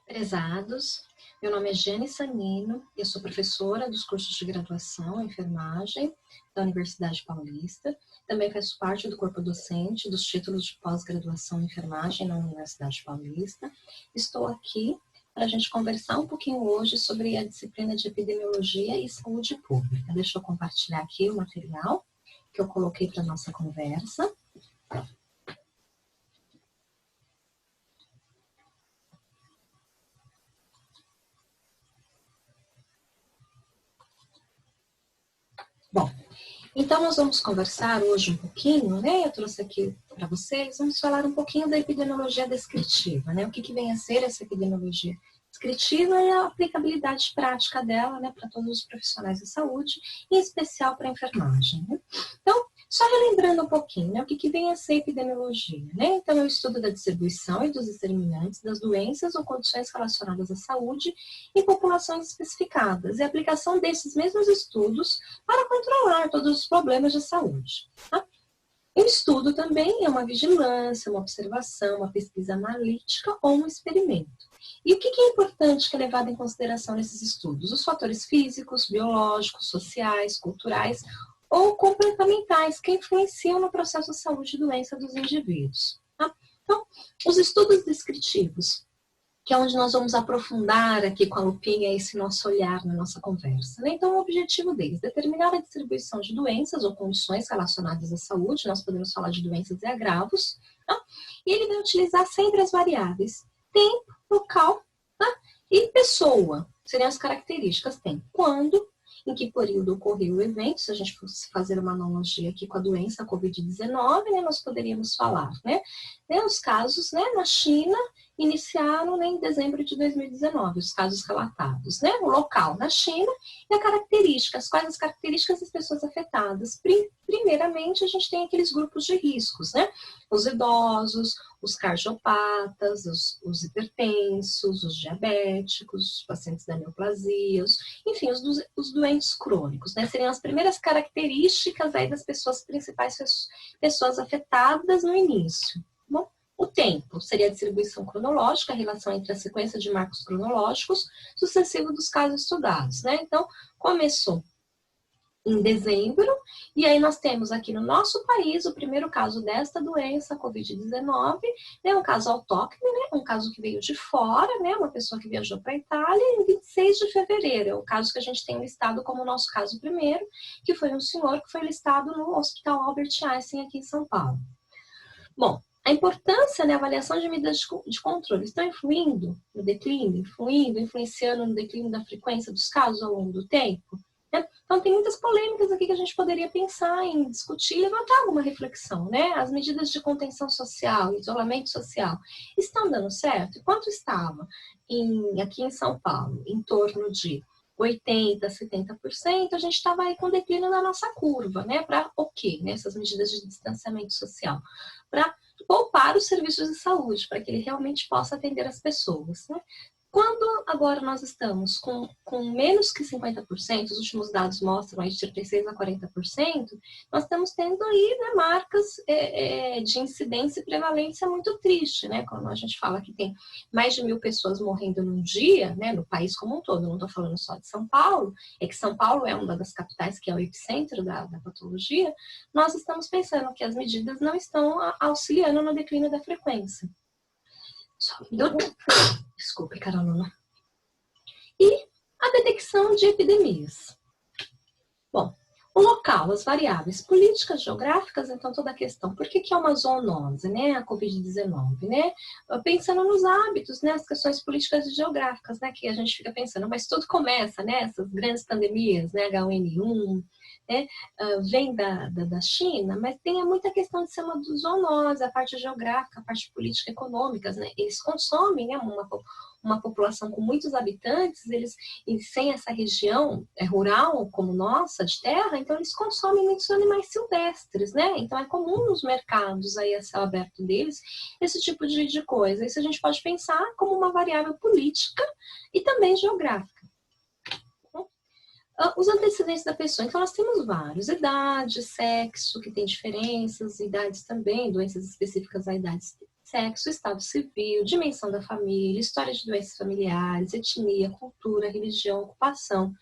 Prezados, meu nome é Jane Sanino, eu sou professora dos cursos de graduação em enfermagem da Universidade Paulista, também faço parte do corpo docente dos títulos de pós-graduação em enfermagem na Universidade Paulista. Estou aqui para a gente conversar um pouquinho hoje sobre a disciplina de epidemiologia e saúde pública. Deixa eu compartilhar aqui o material que eu coloquei para a nossa conversa. Bom, então nós vamos conversar hoje um pouquinho, né? Eu trouxe aqui para vocês, vamos falar um pouquinho da epidemiologia descritiva, né? O que vem a ser essa epidemiologia descritiva e a aplicabilidade prática dela, né, para todos os profissionais de saúde, em especial para a enfermagem, né? Então, só relembrando um pouquinho, né, o que vem a ser epidemiologia, né? Então, é o estudo da distribuição e dos determinantes das doenças ou condições relacionadas à saúde em populações especificadas e a aplicação desses mesmos estudos para controlar todos os problemas de saúde. Tá? O estudo também é uma vigilância, uma observação, uma pesquisa analítica ou um experimento. E o que é importante que é levado em consideração nesses estudos? Os fatores físicos, biológicos, sociais, culturais ou comportamentais que influenciam no processo de saúde e doença dos indivíduos. Tá? Então, os estudos descritivos, que é onde nós vamos aprofundar aqui com a lupinha esse nosso olhar na nossa conversa. Né? Então, o objetivo deles é determinar a distribuição de doenças ou condições relacionadas à saúde, nós podemos falar de doenças e agravos, tá? E ele vai utilizar sempre as variáveis tempo, local, tá? E pessoa, seriam as características tempo. Quando, em que período ocorreu o evento, se a gente fosse fazer uma analogia aqui com a doença Covid-19, né, nós poderíamos falar, né? Os casos, né, na China iniciaram, né, em dezembro de 2019, os casos relatados, né? O local na China e a características, quais as características das pessoas afetadas. Primeiramente, a gente tem aqueles grupos de riscos, né? Os idosos, os cardiopatas, os hipertensos, os diabéticos, os pacientes da neoplasia, enfim, os doentes crônicos, né? Seriam as primeiras características aí das pessoas principais, pessoas afetadas no início. Bom, o tempo seria a distribuição cronológica, a relação entre a sequência de marcos cronológicos sucessivo dos casos estudados, né? Então, começou em dezembro, e aí nós temos aqui no nosso país o primeiro caso desta doença, Covid-19, né, um caso autóctone, né, um caso que veio de fora, né, uma pessoa que viajou para a Itália em 26 de fevereiro, é o caso que a gente tem listado como o nosso caso primeiro, que foi um senhor que foi listado no Hospital Albert Einstein aqui em São Paulo. Bom, a importância, né, a avaliação de medidas de controle estão influindo no declínio, influenciando no declínio da frequência dos casos ao longo do tempo? Então, tem muitas polêmicas aqui que a gente poderia pensar em discutir e levantar alguma reflexão, né? As medidas de contenção social, isolamento social, estão dando certo? Quanto estava aqui em São Paulo? Em torno de 80%, 70%, a gente estava aí com declínio na nossa curva, né? Para o quê? Essas medidas de distanciamento social. Para poupar os serviços de saúde, para que ele realmente possa atender as pessoas, né? Quando agora nós estamos com menos que 50%, os últimos dados mostram aí de 36% a 40%, nós estamos tendo aí, né, marcas de incidência e prevalência muito triste, né? Quando a gente fala que tem mais de 1.000 pessoas morrendo num dia, né, no país como um todo, não estou falando só de São Paulo, é que São Paulo é uma das capitais que é o epicentro da patologia, nós estamos pensando que as medidas não estão auxiliando no declínio da frequência. Só um minuto. Desculpe, Carolina. E a detecção de epidemias. Bom, o local, as variáveis políticas, geográficas, então toda a questão. Por que é uma zoonose, né, a Covid-19, né? Pensando nos hábitos, né, as questões políticas e geográficas, né, que a gente fica pensando, mas tudo começa, né, essas grandes pandemias, né, H1N1, né, vem da China, mas tem muita questão de ser uma zoonose, a parte geográfica, a parte política e econômica, né, eles consomem, né, uma população com muitos habitantes, eles, e sem essa região rural como nossa, de terra, então eles consomem muitos animais silvestres, né? Então é comum nos mercados aí a céu aberto deles esse tipo de coisa. Isso a gente pode pensar como uma variável política e também geográfica. Os antecedentes da pessoa, então nós temos vários, idade, sexo, que tem diferenças, idades também, doenças específicas à idade sexo, estado civil, dimensão da família, história de doenças familiares, etnia, cultura, religião, ocupação,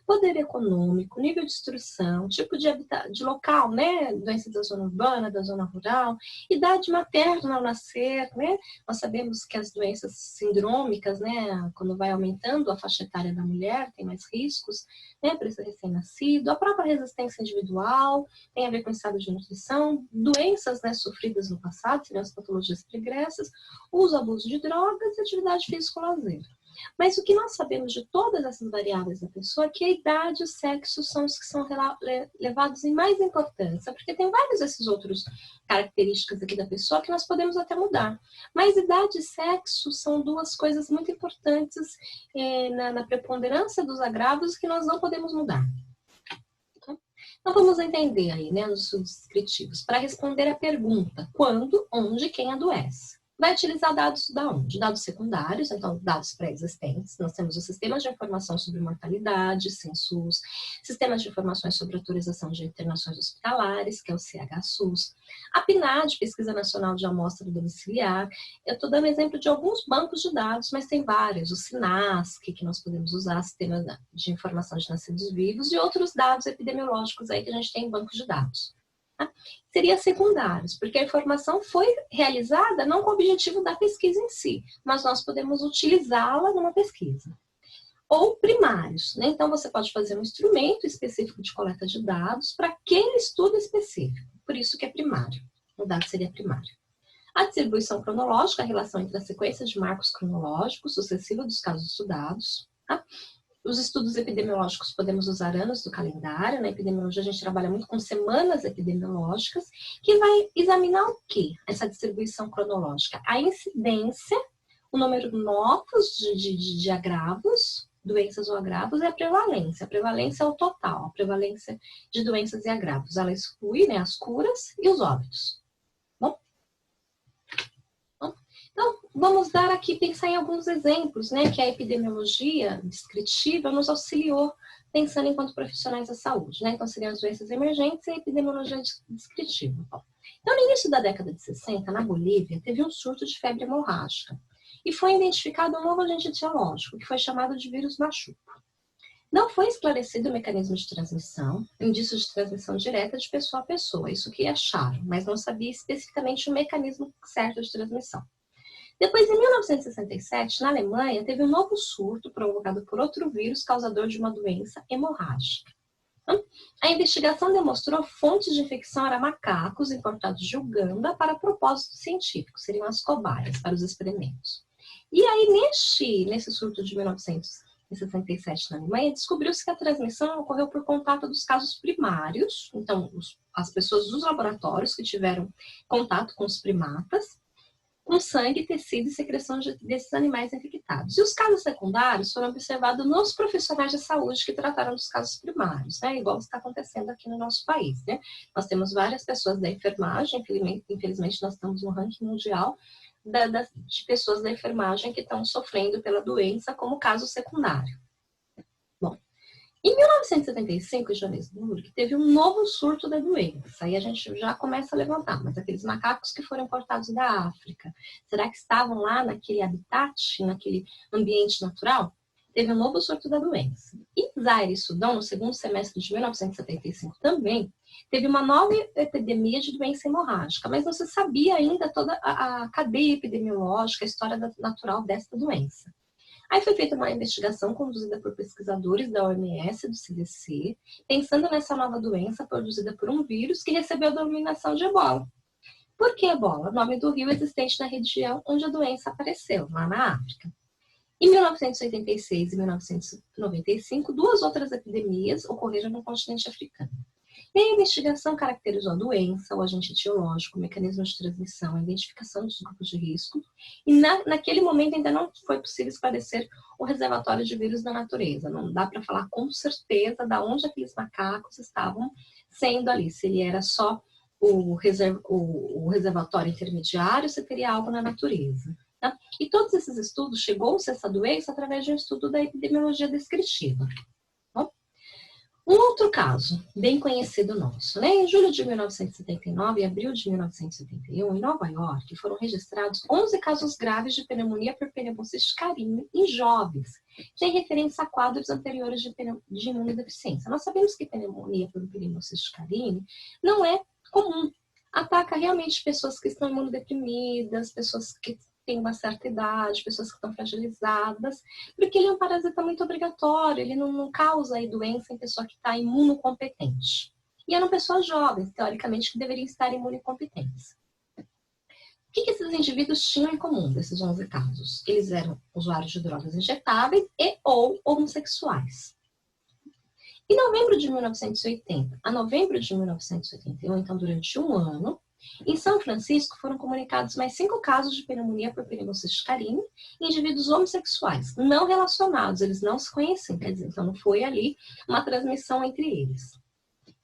poder econômico, nível de instrução, tipo de local, né? Doença da zona urbana, da zona rural, idade materna ao nascer, né? Nós sabemos que as doenças sindrômicas, né? Quando vai aumentando a faixa etária da mulher, tem mais riscos, né? Para esse recém-nascido, a própria resistência individual, tem a ver com o estado de nutrição, doenças, né, sofridas no passado, seriam as patologias pregressas, uso, abuso de drogas e atividade físico-lazer. Mas o que nós sabemos de todas essas variáveis da pessoa é que a idade e o sexo são os que são levados em mais importância, porque tem várias dessas outras características aqui da pessoa que nós podemos até mudar. Mas idade e sexo são duas coisas muito importantes na preponderância dos agravos que nós não podemos mudar. Então vamos entender aí, né, nos estudos descritivos, para responder a pergunta quando, onde, quem adoece. Vai utilizar dados da onde? Dados secundários, então dados pré-existentes. Nós temos os sistemas de informação sobre mortalidade, census, sistemas de informações sobre autorização de internações hospitalares, que é o CHSUS, a PNAD, Pesquisa Nacional de Amostra Domiciliar. Eu estou dando exemplo de alguns bancos de dados, mas tem vários, o SINASC, que nós podemos usar, Sistema de Informação de Nascidos Vivos, e outros dados epidemiológicos aí que a gente tem em bancos de dados. Seria secundários, porque a informação foi realizada não com o objetivo da pesquisa em si, mas nós podemos utilizá-la numa pesquisa. Ou primários, né? Então você pode fazer um instrumento específico de coleta de dados para aquele estudo específico, por isso que é primário, o dado seria primário. A distribuição cronológica, a relação entre as sequências de marcos cronológicos sucessivos dos casos estudados, tá? Os estudos epidemiológicos podemos usar anos do calendário. Na epidemiologia a gente trabalha muito com semanas epidemiológicas, que vai examinar o quê? Essa distribuição cronológica. A incidência, o número novos de agravos, doenças ou agravos, e a prevalência. A prevalência é o total, a prevalência de doenças e agravos. Ela exclui, né, as curas e os óbitos. Então, vamos dar aqui, pensar em alguns exemplos, né, que a epidemiologia descritiva nos auxiliou pensando enquanto profissionais da saúde, né? Então, seriam as doenças emergentes e a epidemiologia descritiva. Bom, então, no início da década de 60, na Bolívia, teve um surto de febre hemorrágica e foi identificado um novo agente etiológico, que foi chamado de vírus machuco. Não foi esclarecido o mecanismo de transmissão, indício de transmissão direta de pessoa a pessoa, isso que acharam, mas não sabia especificamente o mecanismo certo de transmissão. Depois, em 1967, na Alemanha, teve um novo surto provocado por outro vírus causador de uma doença hemorrágica. A investigação demonstrou que fontes de infecção eram macacos importados de Uganda para propósitos científicos, seriam as cobaias para os experimentos. E aí, nesse surto de 1967 na Alemanha, descobriu-se que a transmissão ocorreu por contato dos casos primários, então as pessoas dos laboratórios que tiveram contato com os primatas, com sangue, tecido e secreção desses animais infectados. E os casos secundários foram observados nos profissionais de saúde que trataram dos casos primários, né? Igual está acontecendo aqui no nosso país, né? Nós temos várias pessoas da enfermagem, infelizmente nós estamos no ranking mundial de pessoas da enfermagem que estão sofrendo pela doença como caso secundário. Bom, em 1975, em Joanesburgo, teve um novo surto da doença. Aí a gente já começa a levantar, mas aqueles macacos que foram importados da África, será que estavam lá naquele habitat, naquele ambiente natural? Teve um novo surto da doença. Em Zaire e Sudão, no segundo semestre de 1975 também, teve uma nova epidemia de doença hemorrágica, mas não se sabia ainda toda a cadeia epidemiológica, a história natural dessa doença. Aí foi feita uma investigação conduzida por pesquisadores da OMS e do CDC, pensando nessa nova doença produzida por um vírus que recebeu a denominação de ebola. Por que ebola? O nome do rio existente na região onde a doença apareceu, lá na África. Em 1986 e 1995, duas outras epidemias ocorreram no continente africano. E a investigação caracterizou a doença, o agente etiológico, o mecanismo de transmissão, a identificação dos grupos de risco. E naquele momento ainda não foi possível esclarecer o reservatório de vírus da natureza. Não dá para falar com certeza de onde aqueles macacos estavam sendo ali. Se ele era só o reservatório intermediário, se teria algo na natureza. Tá? E todos esses estudos, chegou-se a essa doença através de um estudo da epidemiologia descritiva. Um outro caso, bem conhecido nosso, né? Em julho de 1979 e abril de 1971, em Nova York, foram registrados 11 casos graves de pneumonia por pneumociste carinho em jovens, sem referência a quadros anteriores de imunodeficiência. Nós sabemos que pneumonia por pneumociste carinho não é comum. Ataca realmente pessoas que estão imunodeprimidas, pessoas que têm uma certa idade, pessoas que estão fragilizadas, porque ele é um parasita muito obrigatório, ele não causa aí doença em pessoa que está imunocompetente. E eram pessoas jovens, teoricamente, que deveriam estar imunocompetentes. O que esses indivíduos tinham em comum, desses 11 casos? Eles eram usuários de drogas injetáveis e ou homossexuais. Em novembro de 1980 a novembro de 1981, então durante um ano, em São Francisco foram comunicados mais 5 casos de pneumonia por pneumociste carinho em indivíduos homossexuais, não relacionados, eles não se conhecem, quer dizer, então não foi ali uma transmissão entre eles.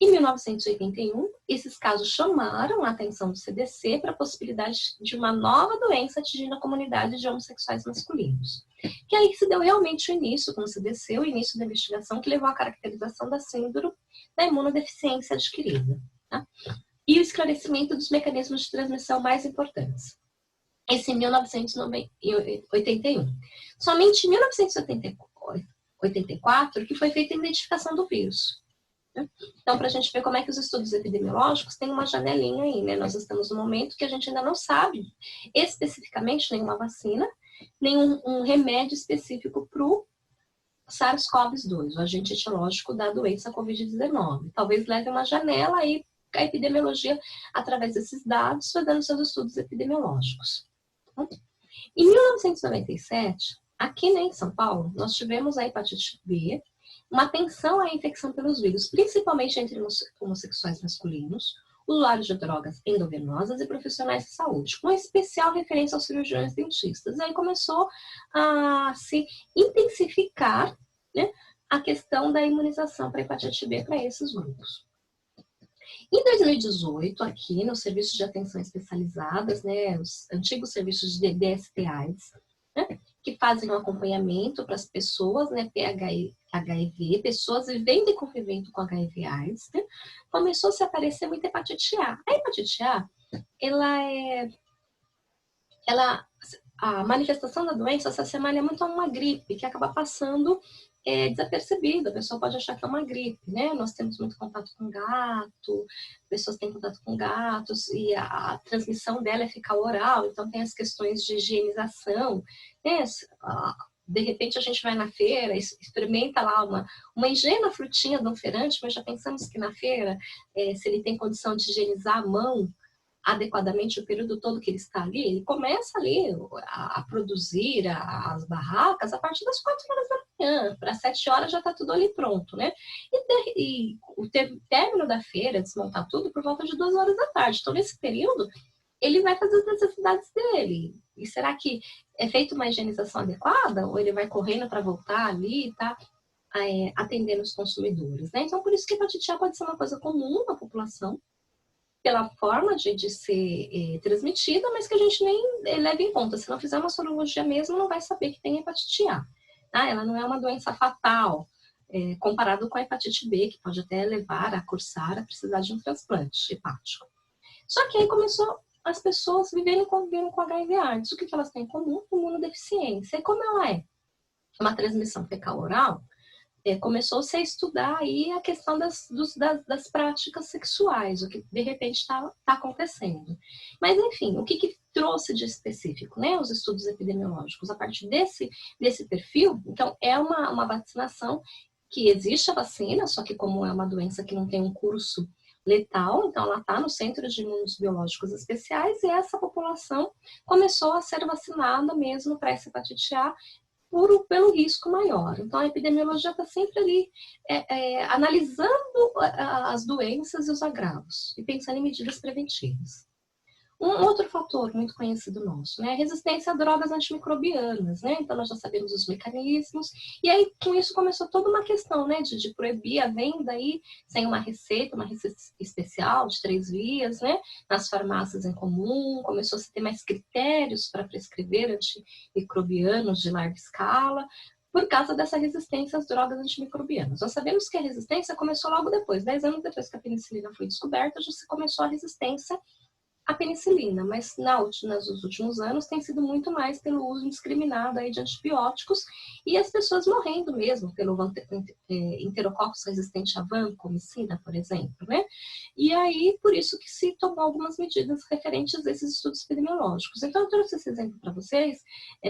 Em 1981, esses casos chamaram a atenção do CDC para a possibilidade de uma nova doença atingindo a comunidade de homossexuais masculinos. Que aí se deu realmente o início com o CDC, o início da investigação que levou à caracterização da síndrome da imunodeficiência adquirida. Tá? E o esclarecimento dos mecanismos de transmissão mais importantes. Esse em 1981. Somente em 1984 que foi feita a identificação do vírus. Então, para a gente ver como é que os estudos epidemiológicos têm uma janelinha aí, né? Nós estamos no momento que a gente ainda não sabe especificamente nenhuma vacina, nenhum remédio específico para o SARS-CoV-2, o agente etiológico da doença Covid-19. Talvez leve uma janela aí a epidemiologia, através desses dados, fazendo seus estudos epidemiológicos. Em 1997, aqui em São Paulo, nós tivemos a hepatite B, uma atenção à infecção pelos vírus, principalmente entre homossexuais masculinos, usuários de drogas endovenosas e profissionais de saúde, com especial referência aos cirurgiões dentistas. E aí começou a se intensificar, né, a questão da imunização para hepatite B para esses grupos. Em 2018, aqui no Serviço de Atenção Especializadas, né, os antigos serviços de DST-AIDS, né, que fazem um acompanhamento para as pessoas, né, HIV, pessoas vivendo e convivendo com HIV/AIDS, né, começou a se aparecer muita hepatite A. A hepatite A, a manifestação da doença se assemelha muito a uma gripe, que acaba passando desapercebida. A pessoa pode achar que é uma gripe, né? Nós temos muito contato com gato, pessoas têm contato com gatos, e a transmissão dela é fecal oral, então tem as questões de higienização, né? De repente a gente vai na feira, experimenta lá uma ingênua frutinha de um feirante, mas já pensamos que na feira, se ele tem condição de higienizar a mão adequadamente o período todo que ele está ali, ele começa ali a produzir as barracas a partir das 4 horas da manhã, para 7 horas já está tudo ali pronto, né? E o término da feira, desmontar tudo, por volta de 2 horas da tarde. Então, nesse período, ele vai fazer as necessidades dele. E será que é feita uma higienização adequada? Ou ele vai correndo para voltar ali e tá atendendo os consumidores, né? Então, por isso que a hepatite A pode ser uma coisa comum na população, pela forma de ser transmitida, mas que a gente nem leva em conta. Se não fizer uma sorologia mesmo, não vai saber que tem hepatite A. Tá? Ela não é uma doença fatal, comparado com a hepatite B, que pode até levar a cursar, a precisar de um transplante hepático. Só que aí começou as pessoas vivendo e convivendo com HIV/AIDS. O que elas têm em comum? Imunodeficiência. E como ela é uma transmissão fecal oral, começou-se a estudar aí a questão das práticas sexuais, o que de repente está acontecendo. Mas, enfim, o que trouxe de específico, né? Os estudos epidemiológicos, a partir desse perfil, então, é uma vacinação que existe a vacina, só que como é uma doença que não tem um curso letal, então ela está no Centro de Imunobiológicos Especiais, e essa população começou a ser vacinada mesmo para essa hepatite A, pelo risco maior. Então, a epidemiologia está sempre ali analisando as doenças e os agravos e pensando em medidas preventivas. Um outro fator muito conhecido nosso, né, é a resistência a drogas antimicrobianas, né? Então, nós já sabemos os mecanismos, e aí com isso começou toda uma questão, né, de proibir a venda aí, sem uma receita especial de 3 vias, né, nas farmácias em comum, começou a se ter mais critérios para prescrever antimicrobianos de larga escala, por causa dessa resistência às drogas antimicrobianas. Nós sabemos que a resistência começou logo depois, 10 anos depois que a penicilina foi descoberta, já se começou a resistência à penicilina, mas nos últimos anos tem sido muito mais pelo uso indiscriminado aí de antibióticos e as pessoas morrendo mesmo pelo enterococcus resistente à vancomicina, por exemplo, né? E aí, por isso que se tomou algumas medidas referentes a esses estudos epidemiológicos. Então, eu trouxe esse exemplo para vocês,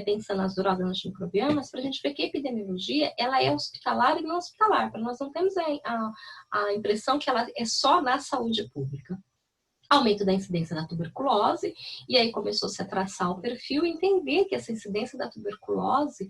pensando nas drogas antimicrobianas, para a gente ver que a epidemiologia, ela é hospitalar e não hospitalar, para nós não termos a impressão que ela é só na saúde pública. Aumento da incidência da tuberculose, e aí começou-se a traçar o perfil e entender que essa incidência da tuberculose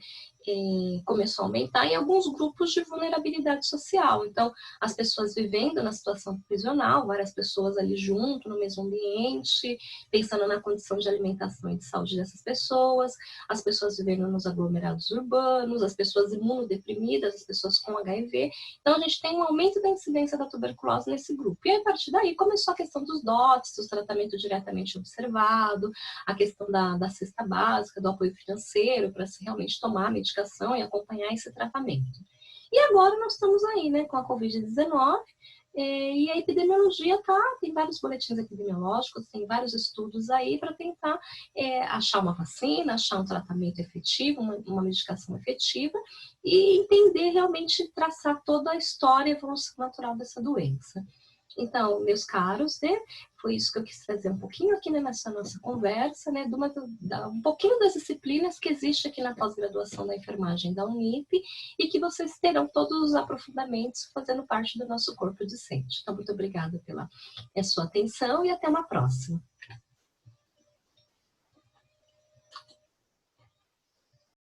começou a aumentar em alguns grupos de vulnerabilidade social. Então, as pessoas vivendo na situação prisional, várias pessoas ali junto, no mesmo ambiente, pensando na condição de alimentação e de saúde dessas pessoas, as pessoas vivendo nos aglomerados urbanos, as pessoas imunodeprimidas, as pessoas com HIV. Então, a gente tem um aumento da incidência da tuberculose nesse grupo. E aí, a partir daí, começou a questão dos DOTs, do tratamento diretamente observado, a questão da cesta básica, do apoio financeiro, para se realmente tomar a medicação e acompanhar esse tratamento. E agora nós estamos aí, né, com a Covid-19, e a epidemiologia tem vários boletins epidemiológicos, tem vários estudos aí para tentar achar uma vacina, achar um tratamento efetivo, uma medicação efetiva e entender realmente, traçar toda a história e evolução natural dessa doença. Então, meus caros, né, foi isso que eu quis trazer um pouquinho aqui nessa nossa conversa, né, um pouquinho das disciplinas que existe aqui na pós-graduação da enfermagem da Unip e que vocês terão todos os aprofundamentos fazendo parte do nosso corpo docente. Então, muito obrigada pela sua atenção e até uma próxima.